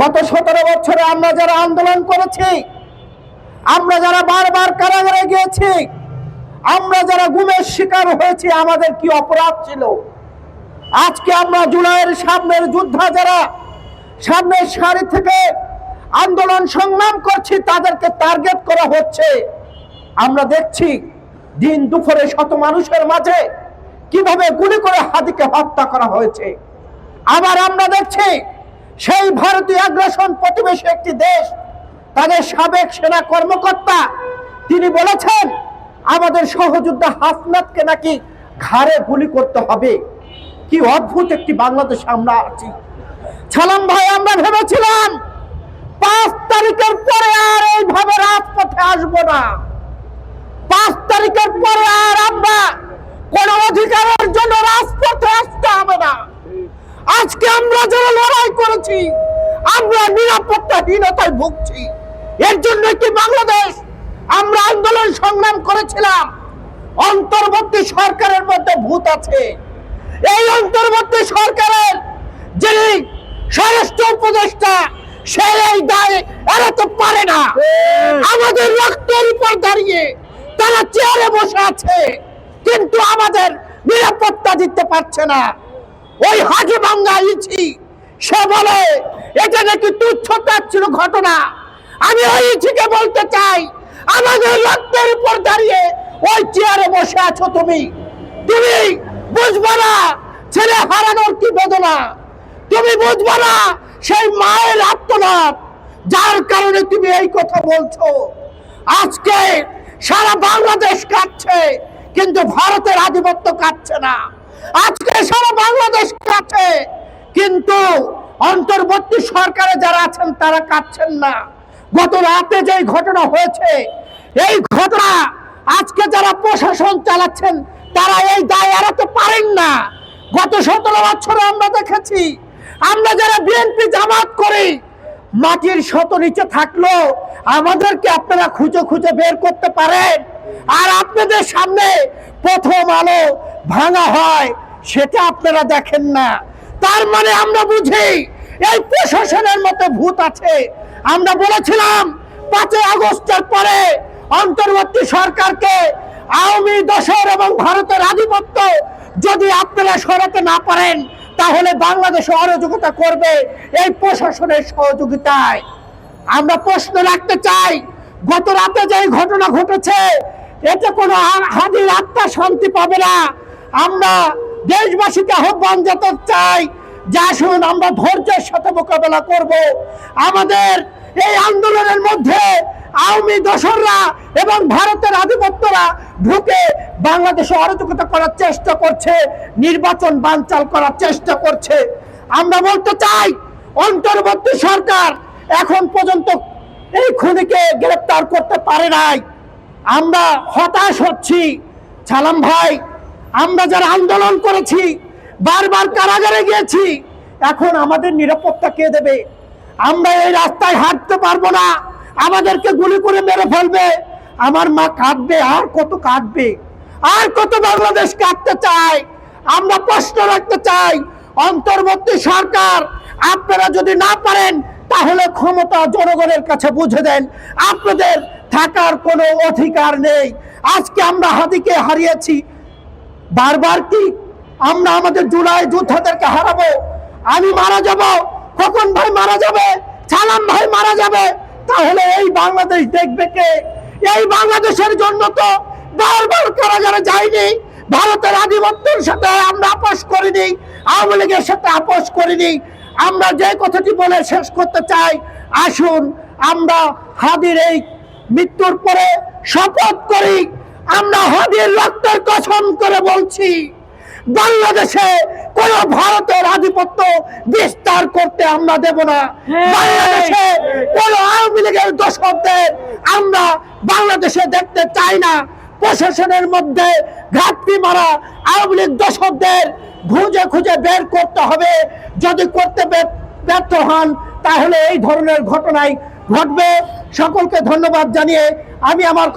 গত 17 বছরে আমরা যারা আন্দোলন করেছি, আমরা যারা বারবার কারাগারে গিয়েছি, আমরা যারা গুমের শিকার হয়েছি, আমাদের কি অপরাধ ছিল? আজকে আমরা জুলাইয়ের সামনের যোদ্ধা যারা সামনের সারি থেকে আন্দোলন সংগ্রাম করছি, তাদেরকে টার্গেট করা হচ্ছে। আমরা দেখছি দিন দুপুরে শত মানুষের মাঝে কিভাবে গুলি করে হাদিকে হত্যা করা হয়েছে। আবার আমরা দেখছি সেই ভারতীয় আগ্রাসন প্রতিবেশী একটি দেশ, তাদের সাবেক সেনা কর্মকর্তা তিনি বলেছেন আমাদের সহযোদ্ধা হাসনাতকে নাকি ঘাড়ে গুলি করতে হবে। কি অদ্ভুত একটি বাংলাদেশ আমরা আছি। ছালাম ভাই, আমরা ভেবেছিলাম 5 তারিখের পরে আর এইভাবে রাজপথে আসবো না। 5 তারিখের পরে আর আমরা কোন অধিকারের জন্য রাজপথে আসতে হবে না। আজকে আমরা যারা লড়াই করেছি, আমরা নিরাপত্তাহীনতায় ভুগছি। এর জন্য কি বাংলাদেশ আমরা আন্দোলন সংগ্রাম করেছিলাম। অন্তর্বর্তী সরকারের মধ্যে ভূত আছে। এই অন্তর্বর্তী সরকারের যিনি স্বরাষ্ট্র উপদেষ্টা, সে এই দায় এড়াতে পারে না। আমাদের রক্তের উপর দাঁড়িয়ে তারা চেয়ারে বসে আছে, কিন্তু আমাদের নিরাপত্তা দিতে পারছে না। ওই হাজি বাঙ্গা ইছি সে বলে এটা নাকি তুচ্ছ-তাচ্ছিল্য ঘটনা। আমি ওই ইছিকে বলতে চাই, আমাদের রক্তের উপর দাঁড়িয়ে ওই চেয়ারে বসে আছো তুমি বুঝবা না ছেলে হারানোর কি বেদনা, তুমি বুঝবা না সেই মায়ের আত্মনাদ, যার কারণে তুমি এই কথা বলছো। আজকে সারা বাংলাদেশ কাঁদছে, কিন্তু ভারতের আধিপত্য কাঁদছে না। আজকে সারা বাংলাদেশ কাঁদছে, কিন্তু অন্তর্বর্তী সরকারে যারা আছেন তারা কাঁদছেন না। গত রাতে যে ঘটনা হয়েছে, এই ঘটনা আজকে যারা প্রশাসন চালাচ্ছেন তারা এই দায় এড়াতে পারেন না। গত 17 বছরে আমরা দেখেছি, আমরা যারা বিএনপি জামাত করি, মাটির শত নিচে থাকলো আমাদেরকে আপনারা খুঁজে খুঁজে বের করতে পারেন। আর আপনাদের সামনে প্রথম আলো ভাঙা হয়, সেটা আপনারা দেখেন না। তার মানে আমরা বুঝি এই প্রশাসনের মধ্যে ভূত আছে। আমরা বলেছিলাম 5 আগস্টের পরে অন্তর্বর্তী সরকারকে আওয়ামী দোসর এবং ভারতের আধিপত্য যদি আপনারা সরাতে না পারেন, তাহলে বাংলাদেশ অরাজকতা করবে এই প্রশাসনের সহযোগিতায়। আমরা প্রশ্ন রাখতে চাই, গত রাতে যে ঘটনা ঘটেছে, এতে কোনো হাজির আত্মা শান্তি পাবে না। আমরা দেশবাসীকে আহ্বান জানাতে চাই যে আসুন আমরা ধৈর্যের সাথে মোকাবেলা করব। আমাদের এই আন্দোলনের মধ্যে আওয়ামী দোসররা এবং ভারতের আধিপত্যরা ঢুকে বাংলাদেশে অরাজকতা করার চেষ্টা করছে, নির্বাচন বানচাল করার চেষ্টা করছে। আমরা বলতে চাই, অন্তর্বর্তী সরকার এখন পর্যন্ত এই খুনিকে গ্রেফতার করতে পারে নাই। আমরা হতাশ হচ্ছি। ছালাম ভাই, আমরা যারা আন্দোলন করেছি, বারবার কারাগারে গিয়েছি, এখন আমাদের নিরাপত্তা কে দেবে? আমরা এই রাস্তায় হাঁটতে পারবো না, আমাদেরকে গুলি করে মেরে ফেলবে। আমার মা কাঁদবে, আর কত কাঁদবে, আর কত বাংলাদেশ কাঁদতে চায়। আমরা প্রশ্ন রাখতে চাই, অন্তর্বর্তী সরকার আপনারা যদি না পারেন, তাহলে ক্ষমতা জনগণের কাছে বুঝে দেন, আপনাদের থাকার কোনো অধিকার নেই। আজকে আমরা হাদিকে হারিয়েছি, বারবার কি আমরা আমাদের জুলাই যোদ্ধাদেরকে হারাবো? আমি মারা যাব, খোকন ভাই মারা যাবে, ছালাম ভাই মারা যাবে, তাহলে এই বাংলাদেশ দেখবে কে? এই বাংলাদেশের জন্য তো বারবার কারাগারে যাইনি, ভারতের আধিপত্যের সাথে আমরা আপোষ করিনি, আওয়ামী লীগের সাথে আপোষ করিনি। আমরা যে কথাটি বলে শেষ করতে চাই, আসুন আমরা হাদির এই মৃত্যুর পরে শপথ করি, আমরা হাদির রক্তের কসম করে বলছি, বাংলাদেশে কোন ভারতের আধিপত্য বিস্তার করতে আমরা দেব না। বাংলাদেশে কোন আওয়ামী লীগের দোসরদের আমরা বাংলাদেশে দেখতে চাই না। প্রশাসনের মধ্যে ঘাটতি মারা আওয়ামী লীগ দোসরদের খুঁজে খুঁজে বের করতে হবে। যদি করতে ব্যর্থ হন, তাহলে এই ধরনের ঘটনাই ঘটবে। সকলকে ধন্যবাদ জানিয়ে আমি আমার